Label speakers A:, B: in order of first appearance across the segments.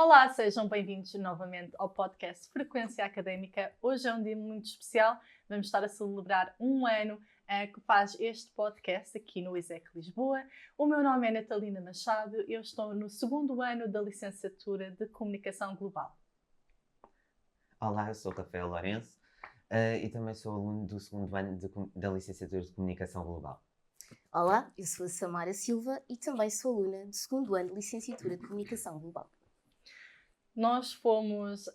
A: Olá, sejam bem-vindos novamente ao podcast Frequência Académica. Hoje é um dia muito especial, vamos estar a celebrar um ano que faz este podcast aqui no ISEC Lisboa. O meu nome é Natalina Machado, eu estou no segundo ano da licenciatura de Comunicação Global.
B: Olá, eu sou o Rafael Lourenço e também sou aluno do segundo ano da licenciatura de Comunicação Global.
C: Olá, eu sou a Samara Silva e também sou aluna do segundo ano de licenciatura de Comunicação Global.
A: Nós fomos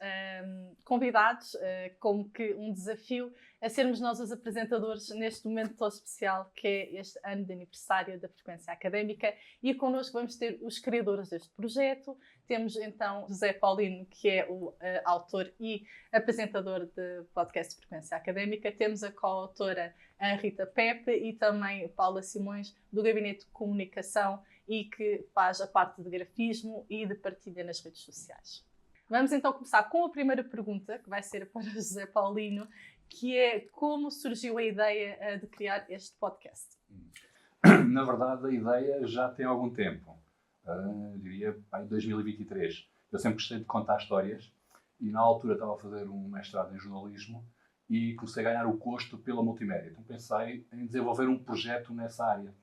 A: convidados, como que um desafio, a sermos nós os apresentadores neste momento tão especial que é este ano de aniversário da Frequência Académica, e connosco vamos ter os criadores deste projeto. Temos então José Paulino, que é o autor e apresentador do podcast Frequência Académica. Temos a coautora a Rita Pepe e também Paula Simões, do Gabinete de Comunicação, e que faz a parte de grafismo e de partilha nas redes sociais. Vamos então começar com a primeira pergunta, que vai ser para José Paulino, que é: como surgiu a ideia de criar este podcast?
D: Na verdade, a ideia já tem algum tempo. Diria em 2023. Eu sempre gostei de contar histórias e na altura estava a fazer um mestrado em jornalismo e comecei a ganhar o gosto pela multimédia. Então pensei em desenvolver um projeto nessa área.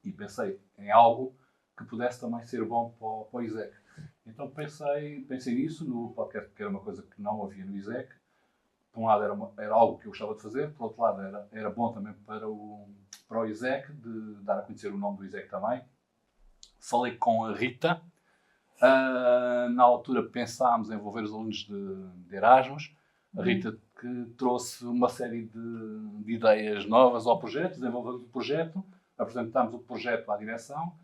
D: E pensei em algo que pudesse também ser bom para o ISEC. Então pensei nisso, no podcast, que era uma coisa que não havia no ISEC. Por um lado era algo que eu gostava de fazer, por outro lado era bom também para o ISEC, de dar a conhecer o nome do ISEC também. Falei com a Rita. Na altura pensámos em envolver os alunos de Erasmus. A Rita que trouxe uma série de ideias novas ao projeto, desenvolvemos o projeto. Apresentámos o projeto à direção,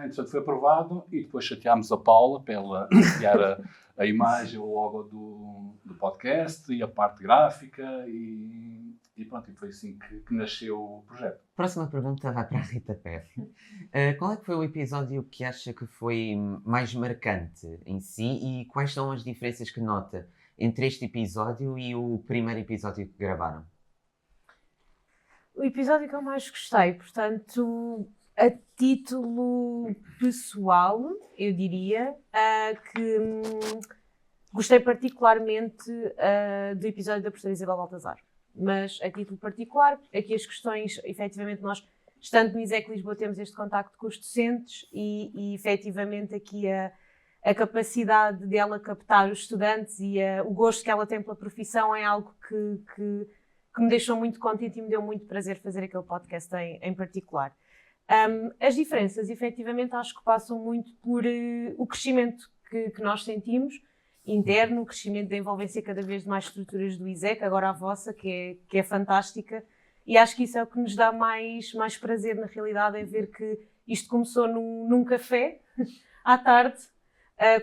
D: entretanto foi aprovado e depois chateámos a Paula para ela criar a imagem, o logo do podcast e a parte gráfica e pronto, e foi assim que nasceu o projeto.
B: Próxima pergunta vai para a Rita Pepe. Qual é que foi o episódio que acha que foi mais marcante em si e quais são as diferenças que nota entre este episódio e o primeiro episódio que gravaram?
E: O episódio que eu mais gostei, portanto, a título pessoal, eu diria, que gostei particularmente do episódio da professora Isabel Baltazar. Mas a título particular, aqui as questões, efetivamente nós, estando no ISEC Lisboa, temos este contacto com os docentes e efetivamente aqui a capacidade dela captar os estudantes e o gosto que ela tem pela profissão é algo que me deixou muito contente e me deu muito prazer fazer aquele podcast em particular. As diferenças, efetivamente, acho que passam muito por o crescimento que nós sentimos, interno, o crescimento da envolvência cada vez de mais estruturas do ISEC, agora a vossa, que é fantástica, e acho que isso é o que nos dá mais prazer, na realidade, é ver que isto começou num café, à tarde,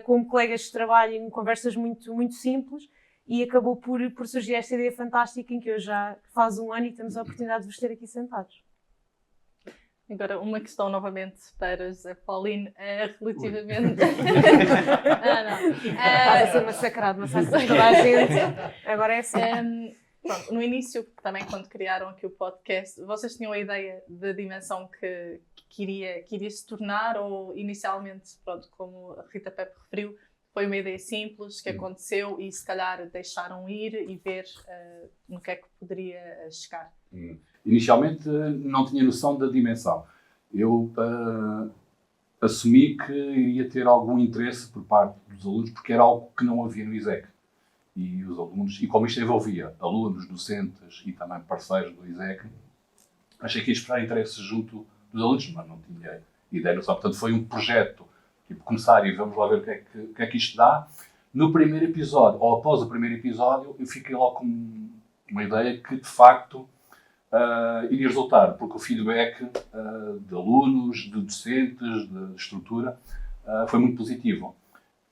E: com colegas de trabalho, em conversas muito, muito simples, e acabou por surgir esta ideia fantástica em que hoje já faz um ano e temos a oportunidade de vos ter aqui sentados.
A: Agora, uma questão novamente para José Paulino, relativamente...
E: Estás a ser massacrado, mas sabe toda a gente. Agora é assim.
A: Pronto, no início, também quando criaram aqui o podcast, vocês tinham a ideia da dimensão que iria se tornar, ou inicialmente, pronto, como a Rita Pepe referiu, foi uma ideia simples que aconteceu e se calhar deixaram ir e ver no que é que poderia chegar?
D: Inicialmente não tinha noção da dimensão. Eu assumi que iria ter algum interesse por parte dos alunos, porque era algo que não havia no ISEC. E os alunos, e como isto envolvia alunos, docentes e também parceiros do ISEC, achei que ia esperar interesse junto dos alunos, mas não tinha ideia, noção. Portanto, foi um projeto, tipo, começar e vamos lá ver o que é que isto dá. No primeiro episódio, ou após o primeiro episódio, eu fiquei logo com uma ideia que, de facto, iria resultar, porque o feedback de alunos, de docentes, de estrutura, foi muito positivo.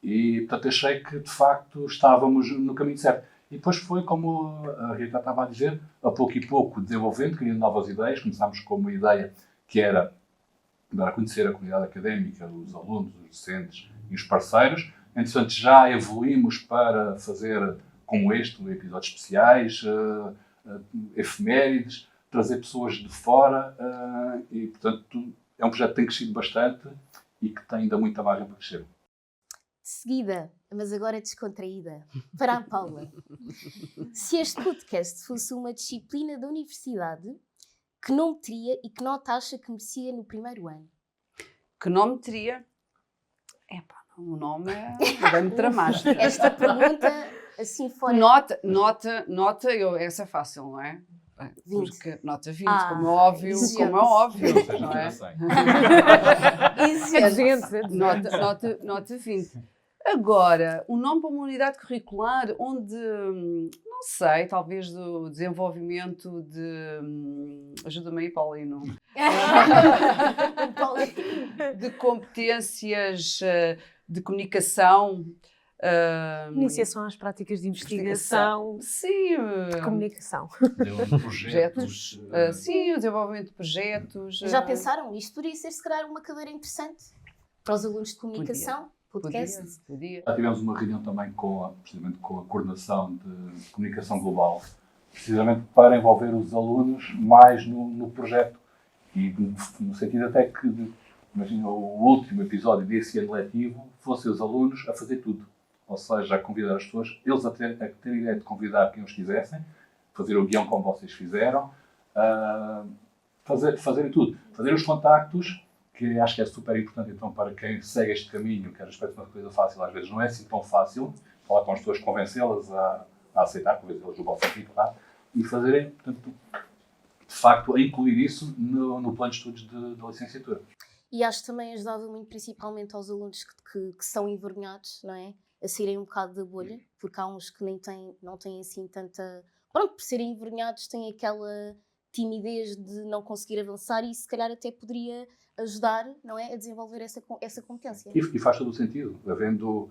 D: E, portanto, achei que, de facto, estávamos no caminho certo. E depois foi, como a Rita estava a dizer, a pouco e pouco desenvolvendo, criando novas ideias. Começámos com uma ideia que era dar a conhecer a comunidade académica, os alunos, os docentes e os parceiros. Entretanto, já evoluímos para fazer, como este, episódios especiais, efemérides, trazer pessoas de fora e, portanto, é um projeto que tem crescido bastante e que tem ainda muita margem para crescer.
C: De seguida, mas agora descontraída, para a Paula. Se este podcast fosse uma disciplina da universidade, que nome teria e que nota acha que merecia no primeiro ano?
F: Que nome teria? Epá, o nome é bem tramasta.
C: Esta pergunta, assim fora...
F: Nota, essa é fácil, não é?
C: 20.
F: Porque nota 20,
C: Ah,
F: como é óbvio,
C: exigente.
D: Não seja
F: não é?
D: 100.
F: Nota 20. Agora, um nome para uma unidade curricular onde, não sei, talvez do desenvolvimento de... Ajuda-me aí, Paulino. De competências de comunicação.
E: Iniciação às práticas de investigação,
F: Sim.
E: de comunicação.
D: Deu projetos.
F: Sim, o desenvolvimento de projetos.
C: Já pensaram? Isto poderia ser, se calhar, uma cadeira interessante para os alunos de comunicação, podcast.
F: Podia.
D: Já tivemos uma reunião também precisamente com a coordenação de comunicação global, precisamente para envolver os alunos mais no projeto. E no sentido até que, imagina, o último episódio desse ano letivo fossem os alunos a fazer tudo. Ou seja, a convidar as pessoas, eles a terem a ideia de convidar quem os quisessem, fazer o guião como vocês fizeram, fazerem tudo. Fazer os contactos, que acho que é super importante então para quem segue este caminho, que às vezes parece uma coisa fácil, às vezes não é assim tão fácil, falar com as pessoas, convencê-las a aceitar, convencê-las do vosso sentido, claro, e fazerem, portanto, de facto, a incluir isso no plano de estudos da licenciatura.
C: E acho que também ajudava muito, principalmente aos alunos que são envergonhados, não é? A saírem um bocado da bolha, porque há uns que não têm assim tanta... Pronto, por serem envergonhados têm aquela timidez de não conseguir avançar e se calhar até poderia ajudar, não é? A desenvolver essa competência.
D: E faz todo o sentido, havendo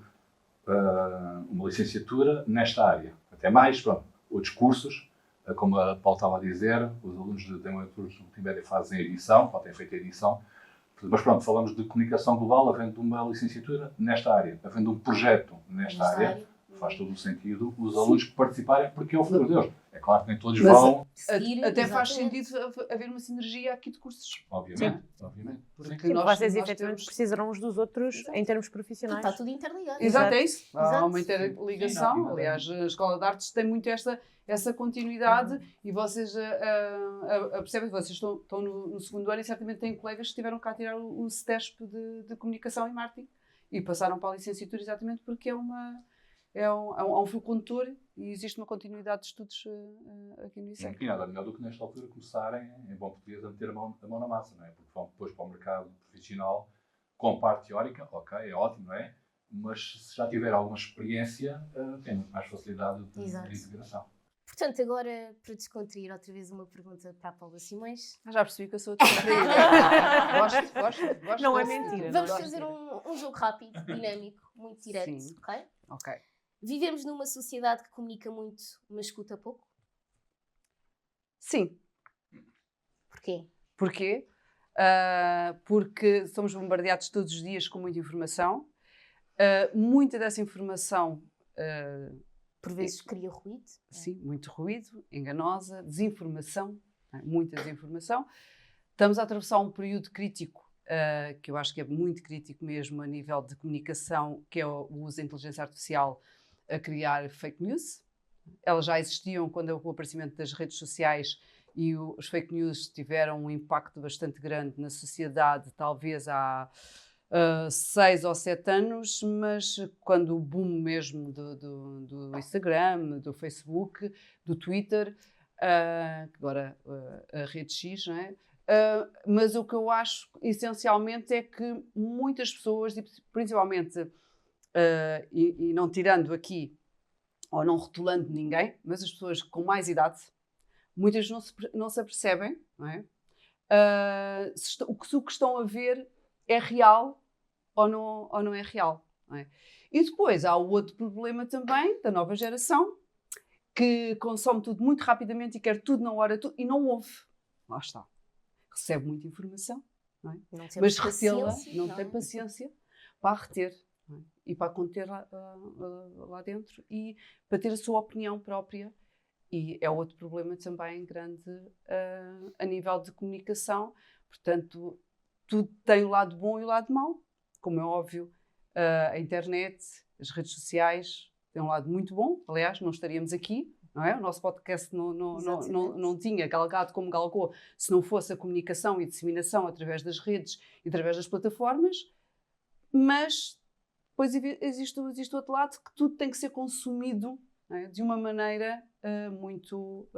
D: uma licenciatura nesta área. Até mais, pronto, outros cursos, como a Paulo estava a dizer, os alunos de multimédia fazem edição, ou têm feito edição, mas pronto, falamos de comunicação global, havendo uma licenciatura nesta área, havendo um projeto nesta área, faz todo o sentido os alunos participarem, porque é o futuro deles. É claro que nem todos vão...
F: Até faz sentido haver uma sinergia aqui de cursos.
D: Obviamente.
F: Porque
E: Vocês efetivamente precisarão uns dos outros em termos profissionais.
C: Está tudo interligado.
F: Exato, é isso. Há
C: Exato.
F: uma interligação. Aliás, a Escola de Artes tem muito essa continuidade e vocês percebem que vocês estão no segundo ano e certamente têm colegas que tiveram cá tirar o CETESP de Comunicação e Marketing e passaram para a licenciatura exatamente porque é um fio condutor e existe uma continuidade de estudos aqui no ISEC.
D: Não há nada melhor do que nesta altura começarem, em bom português, a meter a mão na massa, não é? Porque vão depois para o mercado profissional com parte teórica, ok, é ótimo, não é? Mas se já tiver alguma experiência, tem muito mais facilidade de integração.
C: Portanto, agora, para descontrair outra vez uma pergunta para a Paula Simões.
F: Já percebi que eu sou descontraída. gosto.
E: Não é
F: desse.
E: mentira.
C: Vamos fazer um jogo rápido, dinâmico, muito direto,
F: Sim.
C: ok?
F: Ok.
C: Vivemos numa sociedade que comunica muito, mas escuta pouco?
F: Sim.
C: Porquê?
F: Porquê? Porque somos bombardeados todos os dias com muita informação. Muita dessa informação...
C: Por vezes cria ruído.
F: Sim, muito ruído, enganosa, desinformação, muita desinformação. Estamos a atravessar um período crítico, que eu acho que é muito crítico mesmo a nível de comunicação, que é o uso da inteligência artificial a criar fake news. Elas já existiam quando o aparecimento das redes sociais e os fake news tiveram um impacto bastante grande na sociedade, talvez há 6 ou 7 anos, mas quando o boom mesmo do Instagram, do Facebook, do Twitter, agora a rede X, não é? Mas o que eu acho essencialmente é que muitas pessoas, principalmente, e não tirando aqui, ou não rotulando ninguém, mas as pessoas com mais idade, muitas não se apercebem, não é? Se o que estão a ver é real ou não é real. Não é? E depois há o outro problema também da nova geração, que consome tudo muito rapidamente e quer tudo na hora e não ouve. Lá está. Recebe muita informação, não é? Mas retê-la, não tem paciência para reter, não é? E para conter lá dentro e para ter a sua opinião própria. E é outro problema também grande a nível de comunicação. Portanto, tudo tem o lado bom e o lado mau. Como é óbvio, a internet, as redes sociais têm um lado muito bom. Aliás, não estaríamos aqui, não é? O nosso podcast não tinha galgado como galgou se não fosse a comunicação e disseminação através das redes e através das plataformas. Mas depois existe o outro lado, que tudo tem que ser consumido, não é? De uma maneira muito...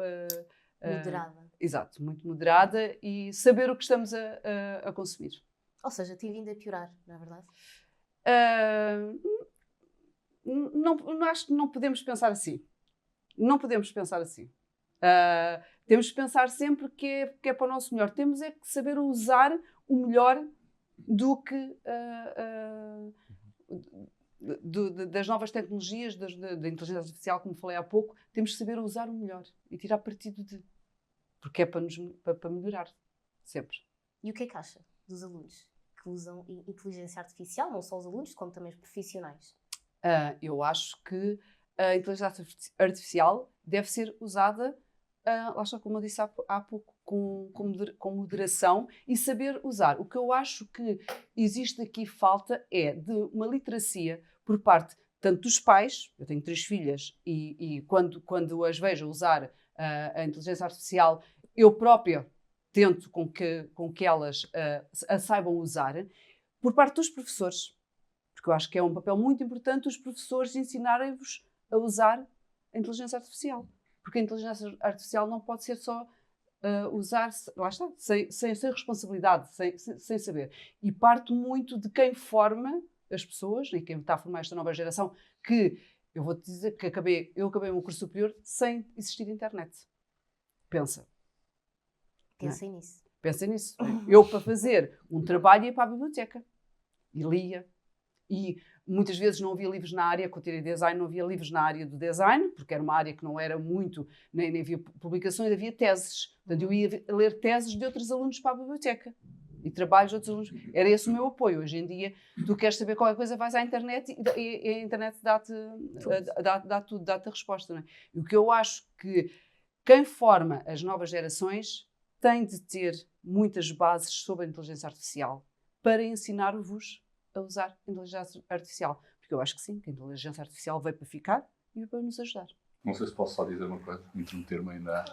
C: Moderada.
F: Exato, muito moderada e saber o que estamos a consumir.
C: Ou seja, tem vindo a piorar, não é verdade?
F: Acho que não podemos pensar assim. Não podemos pensar assim. Temos que pensar sempre que é para o nosso melhor. Temos é que saber usar o melhor do que das novas tecnologias, da inteligência artificial, como falei há pouco. Temos que saber usar o melhor e tirar partido porque é para melhorar, sempre.
C: E o que é que acha dos alunos que usam inteligência artificial, não só os alunos, como também os profissionais?
F: Eu acho que a inteligência artificial deve ser usada, lá está, como eu disse há pouco, com moderação e saber usar. O que eu acho que existe aqui falta é de uma literacia por parte tanto dos pais. Eu tenho 3 filhas e quando as vejo usar a inteligência artificial, eu própria tento com que elas a saibam usar, por parte dos professores. Porque eu acho que é um papel muito importante os professores ensinarem-vos a usar a inteligência artificial. Porque a inteligência artificial não pode ser só usar, lá está, sem responsabilidade, sem saber. E parte muito de quem forma as pessoas, e quem está a formar esta nova geração, que eu vou-te dizer que eu acabei o meu curso superior sem existir internet.
C: Pensem nisso.
F: Pensem nisso. Eu, para fazer um trabalho, ia para a biblioteca e lia. E muitas vezes não havia livros na área, quando eu tirei design, não havia livros na área do design, porque era uma área que não era muito, nem havia publicações, havia teses. Portanto, eu ia ler teses de outros alunos para a biblioteca. E trabalhos de outros alunos. Era esse o meu apoio. Hoje em dia, tu queres saber qualquer coisa, vais à internet e a internet dá-te tudo, dá-te a resposta. Não é? E o que eu acho que quem forma as novas gerações tem de ter muitas bases sobre a inteligência artificial para ensinar-vos a usar a inteligência artificial. Porque eu acho que sim, que a inteligência artificial veio para ficar e veio para nos ajudar.
D: Não sei se posso só dizer uma coisa, intermeter-me ainda.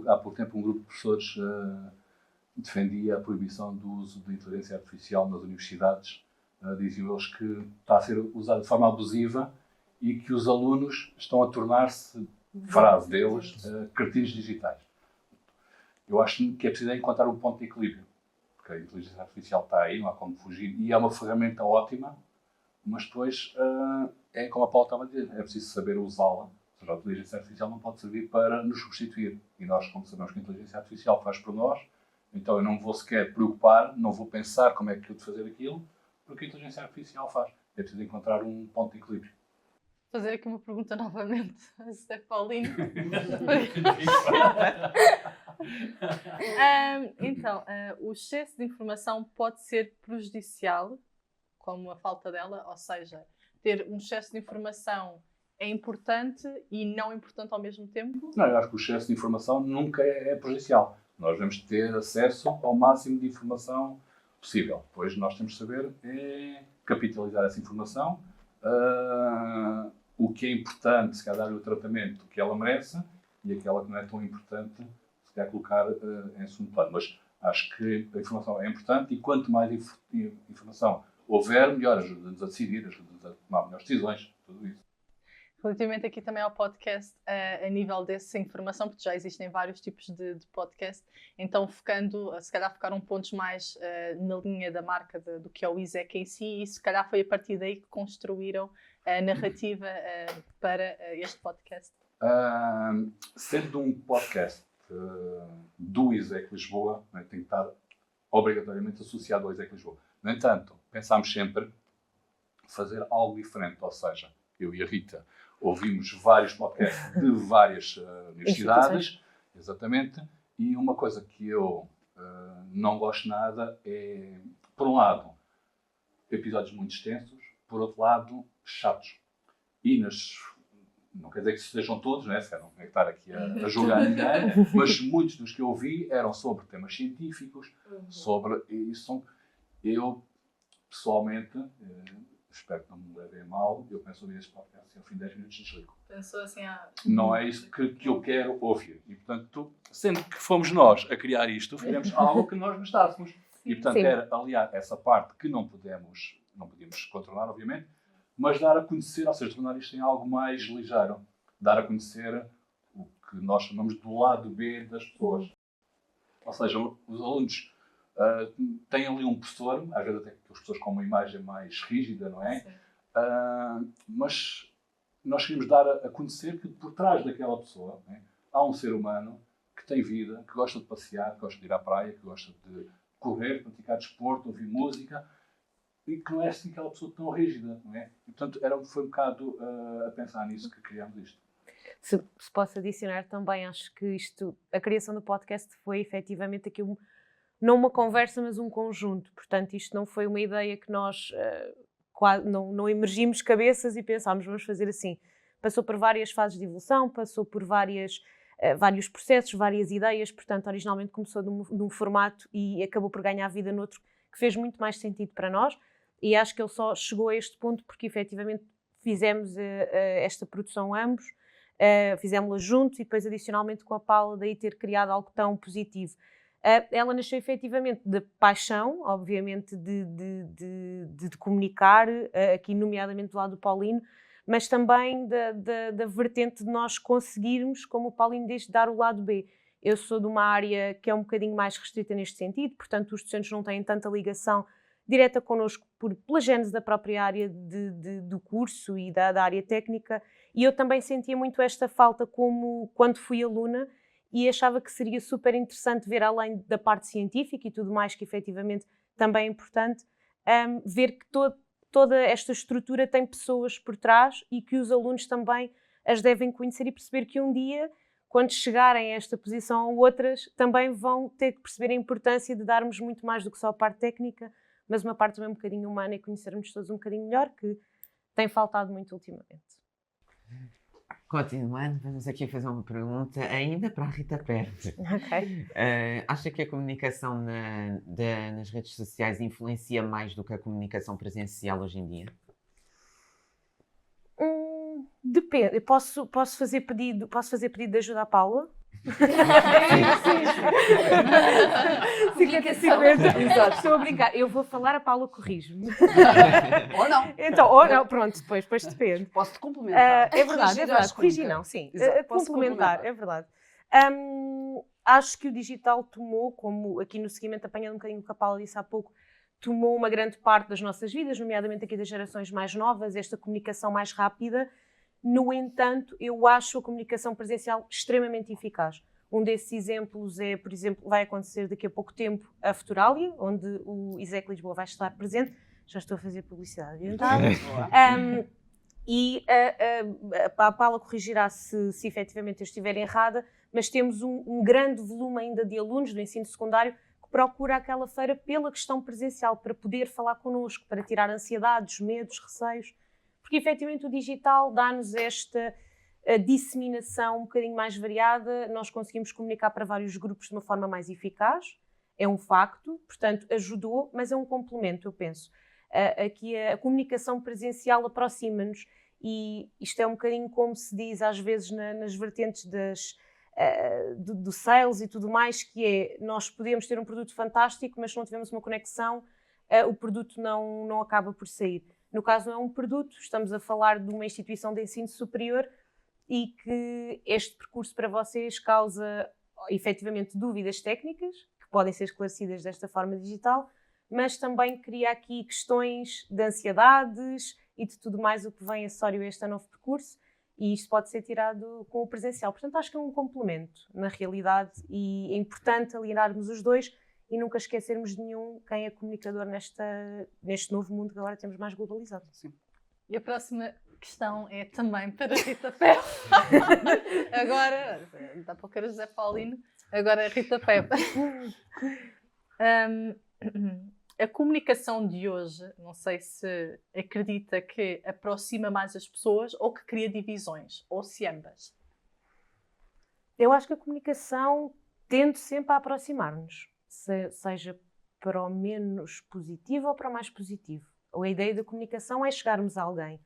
D: Há pouco tempo um grupo de professores defendia a proibição do uso de inteligência artificial nas universidades. Diziam eles que está a ser usado de forma abusiva e que os alunos estão a tornar-se, frase deles, cretinos digitais. Eu acho que é preciso encontrar um ponto de equilíbrio. Porque a inteligência artificial está aí, não há como fugir, e é uma ferramenta ótima, mas depois é como a Paula estava a dizer, é preciso saber usá-la. Ou seja, a inteligência artificial não pode servir para nos substituir. E nós, como sabemos que a inteligência artificial faz por nós, então eu não vou sequer preocupar, não vou pensar como é que eu de fazer aquilo, porque a inteligência artificial faz. É preciso encontrar um ponto de equilíbrio.
A: Fazer aqui uma pergunta novamente, se é Paulinho. Então, o excesso de informação pode ser prejudicial, como a falta dela, ou seja, ter um excesso de informação é importante e não importante ao mesmo tempo?
D: Não, eu acho que o excesso de informação nunca é prejudicial. Nós devemos ter acesso ao máximo de informação possível. Depois nós temos de saber capitalizar essa informação, o que é importante, se calhar dar-lhe o tratamento que ela merece e aquela que não é tão importante, se calhar colocar em segundo plano. Mas acho que a informação é importante e quanto mais informação houver, melhor, ajuda-nos a decidir, ajuda-nos a tomar melhores decisões, tudo isso.
A: Relativamente aqui também ao podcast, a nível dessa informação, porque já existem vários tipos de podcast, então se calhar focaram pontos mais na linha da marca do que é o ISEC em si, e se calhar foi a partir daí que construíram a narrativa para este podcast.
D: Sendo um podcast do ISEC Lisboa, tem que estar obrigatoriamente associado ao ISEC Lisboa. No entanto, pensámos sempre fazer algo diferente, ou seja, eu e a Rita ouvimos vários podcasts de várias universidades, exatamente, e uma coisa que eu não gosto nada é, por um lado, episódios muito extensos, por outro lado, chatos. E não quer dizer que sejam todos, né? Não é estar aqui a julgar ninguém, mas muitos dos que eu ouvi eram sobre temas científicos, sobre isso. Eu, pessoalmente, espero que não me levem a mal, eu penso ouvir este podcast e ao fim de 10 minutos desligo.
A: Pensou assim,
D: Não é isso que eu quero ouvir. E, portanto, sendo que fomos nós a criar isto, fizemos algo que nós gostássemos. E, portanto,
E: Sim.
D: era aliar essa parte que não podíamos controlar, obviamente, mas dar a conhecer, ou seja, tornar isto em algo mais ligeiro. Dar a conhecer o que nós chamamos do lado B das pessoas. Ou seja, os alunos têm ali um professor, às vezes até que as pessoas com uma imagem mais rígida, não é? Mas nós queremos dar a conhecer que por trás daquela pessoa, não é? Há um ser humano que tem vida, que gosta de passear, que gosta de ir à praia, que gosta de correr, praticar desporto, ouvir música, e que não é assim aquela pessoa tão rígida, não é? E, portanto, foi um bocado a pensar nisso que criámos isto.
E: Se posso adicionar também, acho que a criação do podcast foi efetivamente aqui não uma conversa, mas um conjunto. Portanto, isto não foi uma ideia que nós não emergimos cabeças e pensámos, vamos fazer assim. Passou por várias fases de evolução, passou por vários processos, várias ideias. Portanto, originalmente começou de um formato e acabou por ganhar vida noutro que fez muito mais sentido para nós. E acho que ele só chegou a este ponto porque efetivamente fizemos esta produção ambos. Fizemos-la juntos e depois adicionalmente com a Paula, daí ter criado algo tão positivo. Ela nasceu efetivamente de paixão, obviamente de comunicar, aqui nomeadamente do lado do Paulino, mas também da vertente de nós conseguirmos, como o Paulino diz, dar o lado B. Eu sou de uma área que é um bocadinho mais restrita neste sentido, portanto os docentes não têm tanta ligação direta connosco pela gênese da própria área do curso e da área técnica, e eu também sentia muito esta falta quando fui aluna e achava que seria super interessante ver, além da parte científica e tudo mais que efetivamente também é importante, ver que toda esta estrutura tem pessoas por trás e que os alunos também as devem conhecer e perceber que um dia, quando chegarem a esta posição ou outras, também vão ter que perceber a importância de darmos muito mais do que só a parte técnica, mas uma parte também um bocadinho humana e conhecermos todos um bocadinho melhor, que tem faltado muito ultimamente.
B: Continuando, vamos aqui fazer uma pergunta ainda para a Rita Pérez.
E: Ok.
B: Acha que a comunicação nas redes sociais influencia mais do que a comunicação presencial hoje em dia?
E: Depende. Eu posso fazer pedido de ajuda à Paula? Sim. 50-50. Exato. Estou a brincar. Eu vou falar, a Paula corrige-me.
F: Ou não.
E: Então, ou não, pronto, depois depende.
F: Posso-te complementar.
E: É verdade. Corrigir não, sim.
F: Posso
E: Complementar, é verdade. Acho que o digital tomou, como aqui no seguimento, apanhando um bocadinho o que a Paula disse há pouco, tomou uma grande parte das nossas vidas, nomeadamente aqui das gerações mais novas, esta comunicação mais rápida. No entanto, eu acho a comunicação presencial extremamente eficaz. Um desses exemplos é, por exemplo, vai acontecer daqui a pouco tempo a Futuralia, onde o ISEC Lisboa vai estar presente. Já estou a fazer publicidade adiantada. E a Paula corrigirá se efetivamente eu estiver errada, mas temos um grande volume ainda de alunos do ensino secundário que procura aquela feira pela questão presencial, para poder falar connosco, para tirar ansiedades, medos, receios. Porque, efetivamente, o digital dá-nos esta disseminação um bocadinho mais variada, nós conseguimos comunicar para vários grupos de uma forma mais eficaz, é um facto, portanto, ajudou, mas é um complemento, eu penso. Aqui a comunicação presencial aproxima-nos e isto é um bocadinho como se diz às vezes nas vertentes do sales e tudo mais, que é, nós podemos ter um produto fantástico, mas se não tivermos uma conexão, o produto não acaba por sair. No caso, não é um produto, estamos a falar de uma instituição de ensino superior e que este percurso para vocês causa, efetivamente, dúvidas técnicas, que podem ser esclarecidas desta forma digital, mas também cria aqui questões de ansiedades e de tudo mais o que vem acessório a este novo percurso, e isto pode ser tirado com o presencial. Portanto, acho que é um complemento, na realidade, e é importante aliarmos os dois, e nunca esquecermos de nenhum quem é comunicador neste novo mundo que agora temos mais globalizado.
F: Sim.
A: E a próxima questão é também para a Rita Pepe. Agora, dá para o cara José Paulino, agora a Rita Pepe. A comunicação de hoje, não sei se acredita que aproxima mais as pessoas ou que cria divisões, ou se ambas.
E: Eu acho que a comunicação tende sempre a aproximar-nos. Seja para o menos positivo ou para o mais positivo. A ideia da comunicação é chegarmos a alguém,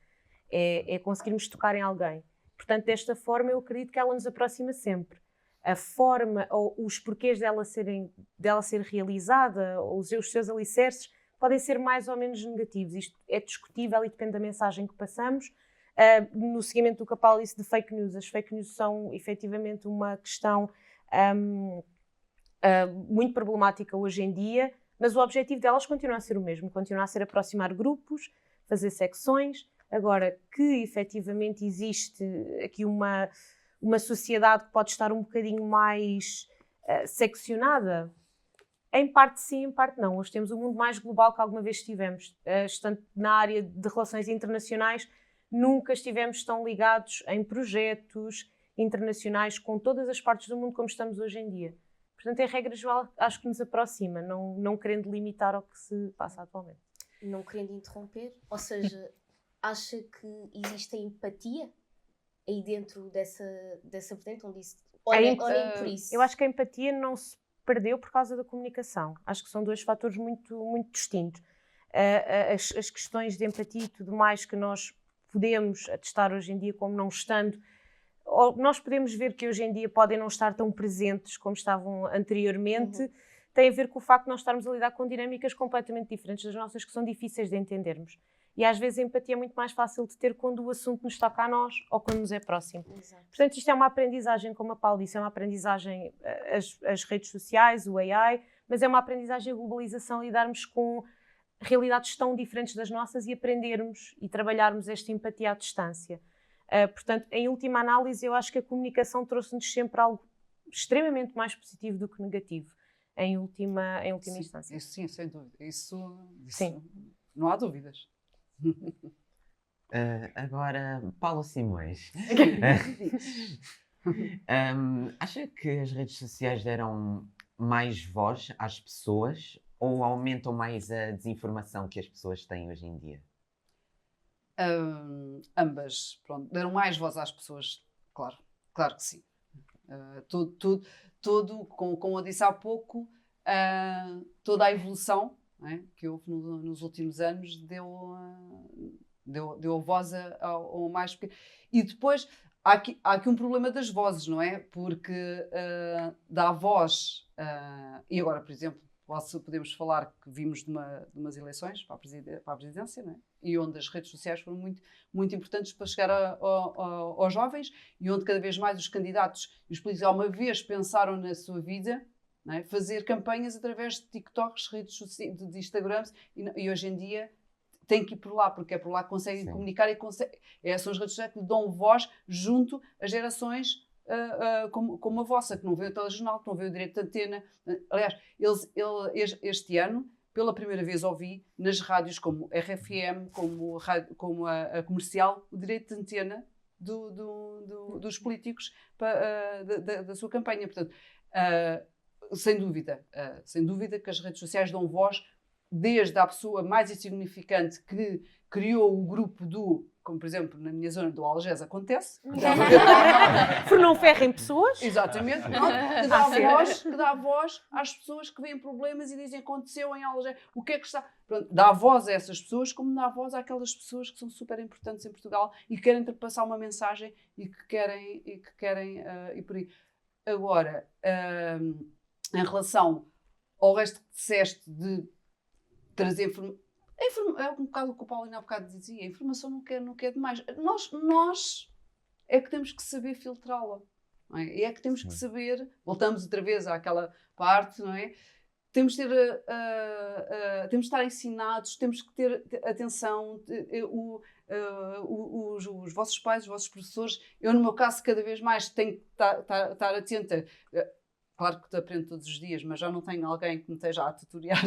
E: é conseguirmos tocar em alguém. Portanto, desta forma, eu acredito que ela nos aproxima sempre. A forma ou os porquês dela ser realizada, ou os seus alicerces, podem ser mais ou menos negativos. Isto é discutível e depende da mensagem que passamos. No seguimento do que a Paula disse de fake news, as fake news são efetivamente uma questão muito problemática hoje em dia, mas o objetivo delas continua a ser o mesmo, continua a ser aproximar grupos, fazer secções. Agora, que efetivamente existe aqui uma sociedade que pode estar um bocadinho mais seccionada, em parte sim, em parte não. Hoje temos um mundo mais global que alguma vez tivemos. Estando na área de relações internacionais, nunca estivemos tão ligados em projetos internacionais com todas as partes do mundo como estamos hoje em dia. Portanto, em regra geral, acho que nos aproxima, não querendo limitar ao que se passa atualmente.
C: Não querendo interromper, ou seja, acha que existe a empatia aí dentro dessa vertente, onde isso... Olhem por isso.
E: Eu acho que a empatia não se perdeu por causa da comunicação. Acho que são dois fatores muito, muito distintos. As questões de empatia e tudo mais que nós podemos atestar hoje em dia como não estando, ou nós podemos ver que hoje em dia podem não estar tão presentes como estavam anteriormente, tem a ver com o facto de nós estarmos a lidar com dinâmicas completamente diferentes das nossas, que são difíceis de entendermos. E às vezes a empatia é muito mais fácil de ter quando o assunto nos toca a nós ou quando nos é próximo.
C: Exato.
E: Portanto, isto é uma aprendizagem, como a Paula disse, é uma aprendizagem, as redes sociais, o AI, mas é uma aprendizagem a globalização, lidarmos com realidades tão diferentes das nossas e aprendermos e trabalharmos esta empatia à distância. Portanto, em última análise, eu acho que a comunicação trouxe-nos sempre algo extremamente mais positivo do que negativo, em última instância.
F: Isso sim, sem dúvida. Isso
E: Sim.
F: Não há dúvidas.
B: Agora, Paulo Simões. Acha que as redes sociais deram mais voz às pessoas ou aumentam mais a desinformação que as pessoas têm hoje em dia?
F: Ambas, pronto, deram mais voz às pessoas, claro que sim. Tudo como eu disse há pouco, toda a evolução, não é, que houve nos últimos anos deu voz ao mais pequeno. E depois há aqui um problema das vozes, não é? Porque dá voz, e agora, por exemplo, podemos falar que vimos de umas eleições para a presidência, não é? E onde as redes sociais foram muito, muito importantes para chegar aos jovens, e onde cada vez mais os candidatos e os políticos alguma vez pensaram na sua vida, não é? Fazer campanhas através de TikToks, redes sociais, de Instagrams, e hoje em dia tem que ir por lá, porque é por lá que conseguem comunicar e são as redes sociais que lhe dão voz junto às gerações como a vossa, que não vê o telejornal, que não vê o direito de antena. Aliás, este ano, pela primeira vez ouvi nas rádios como RFM, como a Comercial, o direito de antena dos políticos da sua campanha. Portanto, sem dúvida que as redes sociais dão voz desde a pessoa mais insignificante que criou o grupo como por exemplo na minha zona do Algés acontece.
E: Por não ferrem pessoas.
F: Exatamente. Que dá voz às pessoas que veem problemas e dizem aconteceu em Algés. O que é que está... Pronto, dá voz a essas pessoas como dá voz àquelas pessoas que são super importantes em Portugal e que querem passar uma mensagem e que querem ir por aí. Agora, em relação ao resto que disseste de trazer é um bocado o que o Paulinho há bocado dizia, a informação não quer demais. Nós é que temos que saber filtrá-la, não é? É que temos que saber, voltamos outra vez àquela parte, não é? Temos de estar ensinados, temos que ter atenção, os vossos pais, os vossos professores. Eu, no meu caso, cada vez mais tenho que estar atenta. Claro que te aprendo todos os dias, mas já não tenho alguém que me esteja a tutoriar.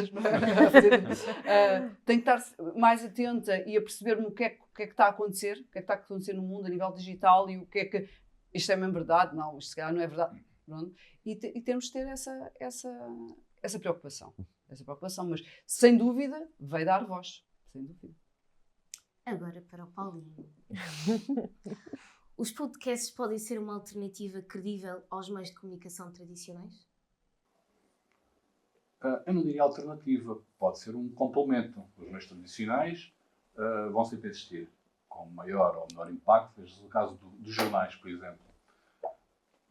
F: Tenho que estar mais atenta e a perceber-me o que é que está a acontecer, o que é que está a acontecer no mundo a nível digital e o que é que... Isto é mesmo verdade? Não, isto se calhar não é verdade. Pronto. E temos de ter essa preocupação. Mas, sem dúvida, vai dar voz. Sem dúvida.
C: Agora, para o Paulinho. Os podcasts podem ser uma alternativa credível aos meios de comunicação tradicionais?
D: eu não diria alternativa, pode ser um complemento. Os meios tradicionais vão sempre existir, com maior ou menor impacto. Veja o caso dos jornais, por exemplo.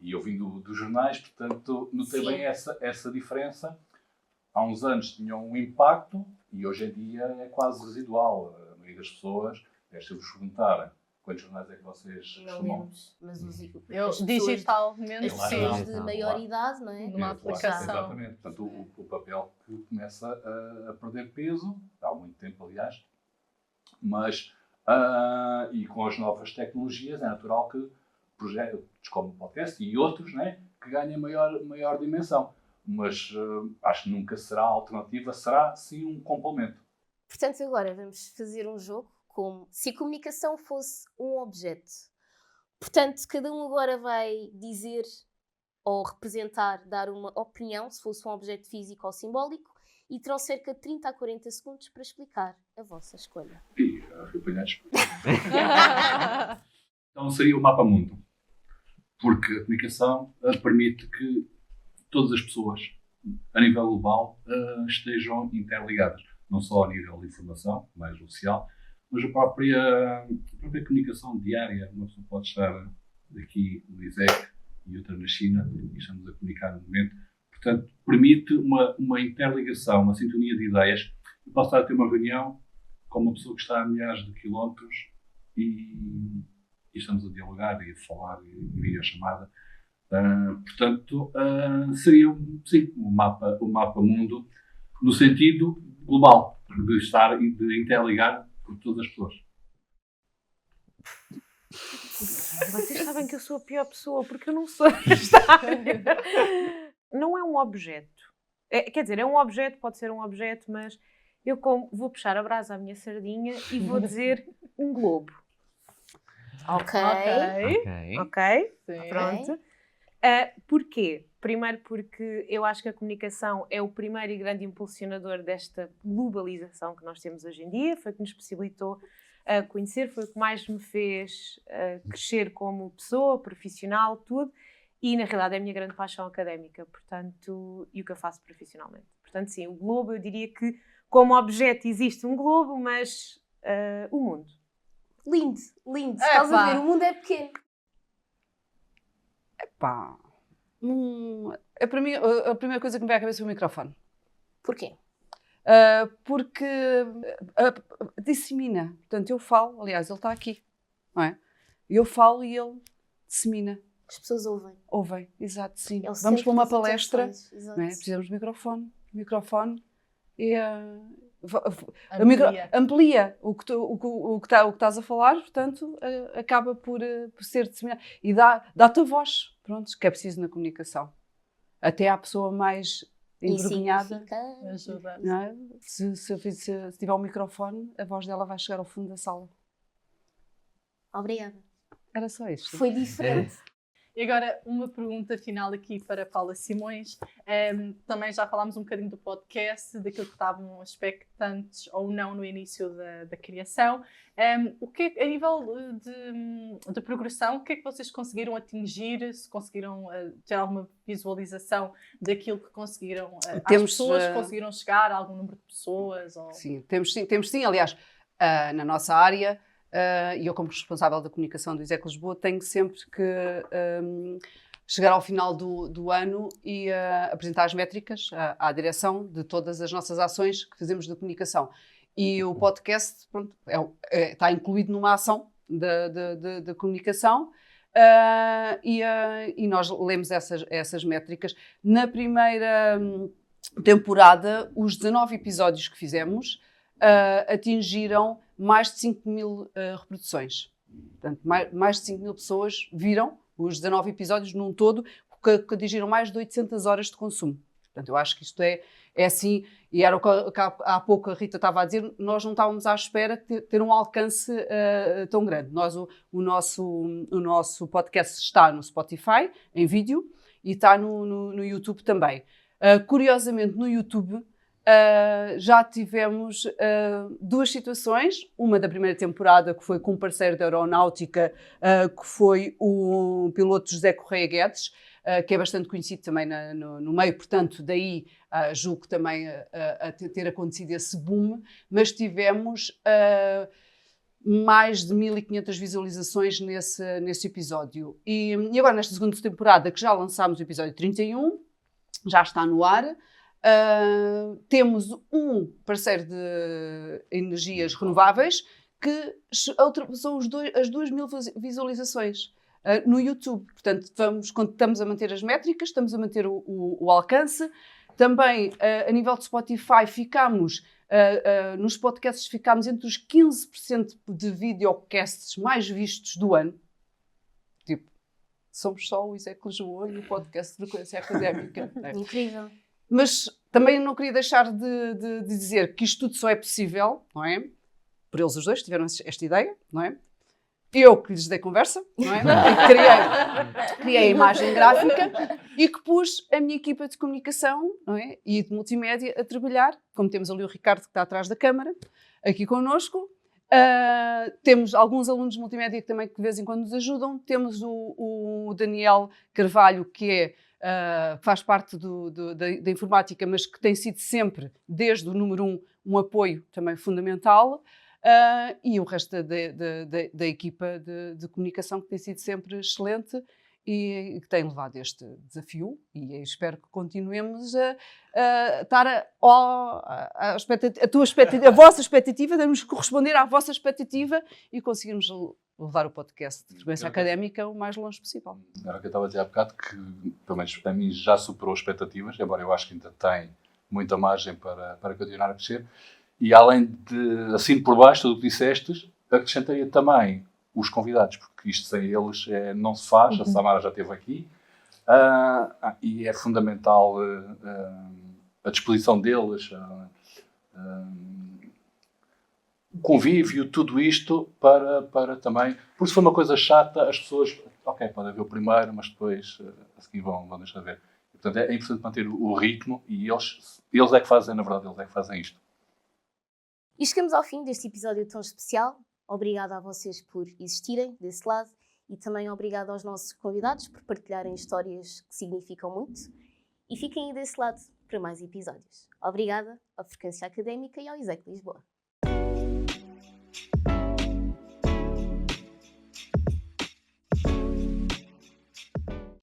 D: E eu vim dos jornais, portanto, notei bem essa diferença. Há uns anos tinham um impacto e hoje em dia é quase residual. A maioria das pessoas, deixa-vos perguntar, quantos jornais é que vocês
C: Não
D: costumam?
C: lemos, mas os,
A: Eu,
C: as pessoas,
A: digitalmente,
C: as
D: Claro,
A: sim.
C: pessoas de
B: Claro.
C: maior idade, não é?
A: Numa aplicação.
D: Exatamente. Portanto, o papel que começa a perder peso, há muito tempo, aliás, mas e com as novas tecnologias é natural que projetos como o podcast e outros, né, que ganhem maior dimensão. Mas acho que nunca será alternativa, será sim um complemento.
C: Portanto, agora vamos fazer um jogo como se a comunicação fosse um objeto. Portanto, cada um agora vai dizer ou representar, dar uma opinião, se fosse um objeto físico ou simbólico, e terão cerca de 30 a 40 segundos para explicar a vossa escolha.
D: E fui apanhados. Então seria o mapa mundo. Porque a comunicação permite que todas as pessoas, a nível global, estejam interligadas. Não só a nível de informação, mais social, mas a própria comunicação diária. Uma pessoa pode estar aqui no ISEC e outra na China e estamos a comunicar no momento. Portanto, permite uma interligação, uma sintonia de ideias. Eu posso estar a ter uma reunião com uma pessoa que está a milhares de quilómetros e estamos a dialogar e a falar em videochamada. Portanto, seria sim, o mapa mundo no sentido global, de estar e de interligar por todas as pessoas.
E: Vocês sabem que eu sou a pior pessoa porque eu não sou esta área. Não é um objeto. Quer dizer, é um objeto, pode ser um objeto, mas eu vou puxar a brasa à minha sardinha e vou dizer um globo.
C: Ok.
E: Ok?
A: Sim.
E: Pronto. Porquê? Primeiro porque eu acho que a comunicação é o primeiro e grande impulsionador desta globalização que nós temos hoje em dia. Foi o que nos possibilitou conhecer, foi o que mais me fez crescer como pessoa, profissional, tudo. E, na realidade, é a minha grande paixão académica, portanto, e o que eu faço profissionalmente. Portanto, sim, o globo, eu diria que como objeto existe um globo, mas o mundo.
C: Lindo, lindo. Estás a ver, o mundo é pequeno.
F: Pá. Para mim, a primeira coisa que me vem à cabeça é o microfone.
C: Porquê?
F: Porque dissemina. Portanto, eu falo, aliás, ele está aqui, não é? Eu falo e ele dissemina.
C: As pessoas ouvem.
F: Ouvem, exato, sim.
C: Ele
F: Vamos
C: sente
F: para uma
C: as
F: palestra,
C: intenções, exato.
F: não é? Precisamos de microfone e
A: Amplia.
F: o que estás a falar, portanto, acaba por ser disseminado. E dá-te a voz, pronto, que é preciso na comunicação. Até à pessoa mais envergonhada,
C: Insignificante.
A: Ajuda.
F: não é? Se tiver um microfone, a voz dela vai chegar ao fundo da sala.
C: Obrigada.
F: Era só isto.
C: Foi diferente.
A: E agora, uma pergunta final aqui para Paula Simões. Também já falámos um bocadinho do podcast, daquilo que estavam expectantes ou não no início da criação. O que, a nível de progressão, o que é que vocês conseguiram atingir? Se conseguiram ter alguma visualização daquilo que conseguiram? As pessoas conseguiram chegar a algum número de pessoas? Ou...
F: Sim, temos sim. Aliás, na nossa área, e eu como responsável da comunicação do ISEC Lisboa, tenho sempre que chegar ao final do ano e apresentar as métricas à direção de todas as nossas ações que fazemos de comunicação. E o podcast, pronto, está incluído numa ação de comunicação e nós lemos essas métricas. Na primeira temporada, os 19 episódios que fizemos atingiram mais de 5.000 reproduções. Portanto, mais de 5.000 pessoas viram os 19 episódios num todo, que atingiram mais de 800 horas de consumo. Portanto, eu acho que isto é assim, e era o que há pouco a Rita estava a dizer, nós não estávamos à espera de ter um alcance tão grande. O nosso podcast está no Spotify, em vídeo, e está no YouTube também. Curiosamente, no YouTube, já tivemos duas situações, uma da primeira temporada que foi com um parceiro da aeronáutica, que foi o piloto José Correia Guedes, que é bastante conhecido também no meio, portanto, daí julgo também ter acontecido esse boom, mas tivemos mais de 1500 visualizações nesse episódio. E agora, nesta segunda temporada, que já lançámos o episódio 31, já está no ar, temos um parceiro de energias renováveis que ultrapassou as 2000 visualizações no YouTube. Portanto, estamos a manter as métricas, estamos a manter o alcance. Também, a nível de Spotify, nos podcasts ficámos entre os 15% de videocasts mais vistos do ano. Tipo, somos só o ISEC Lisboa e o podcast de Frequência Académica.
C: Incrível.
F: Mas também não queria deixar de dizer que isto tudo só é possível, não é? Por eles os dois tiveram esta ideia, não é? Eu que lhes dei conversa, não é? Criei a imagem gráfica e que pus a minha equipa de comunicação, não é? E de multimédia a trabalhar, como temos ali o Ricardo que está atrás da câmara, aqui connosco. Temos alguns alunos de multimédia que também que de vez em quando nos ajudam. Temos o Daniel Carvalho, que faz parte da informática, mas que tem sido sempre, desde o número 1, um apoio também fundamental. E o resto da equipa de comunicação, que tem sido sempre excelente e que tem levado este desafio, e espero que continuemos a estar a vossa expectativa, devemos corresponder à vossa expectativa e conseguirmos levar o podcast de Frequência Académica o mais longe possível.
D: Era o que eu estava a dizer há bocado, que pelo menos para mim já superou expectativas, embora eu acho que ainda tem muita margem para continuar a crescer. E além de, assim por baixo, tudo o que dissestes, acrescentaria também os convidados, porque isto sem eles não se faz. A Samara já esteve aqui, e é fundamental a disposição deles, o convívio, tudo isto para também, porque se for uma coisa chata, as pessoas, ok, podem ver o primeiro, mas depois a seguir vão deixar de ver. E, portanto, é importante manter o ritmo, e eles é que fazem, na verdade, eles é que fazem isto.
C: E chegamos ao fim deste episódio tão especial. Obrigada a vocês por existirem desse lado e também obrigada aos nossos convidados por partilharem histórias que significam muito. E fiquem aí desse lado para mais episódios. Obrigada à Frequência Académica e ao ISEC Lisboa.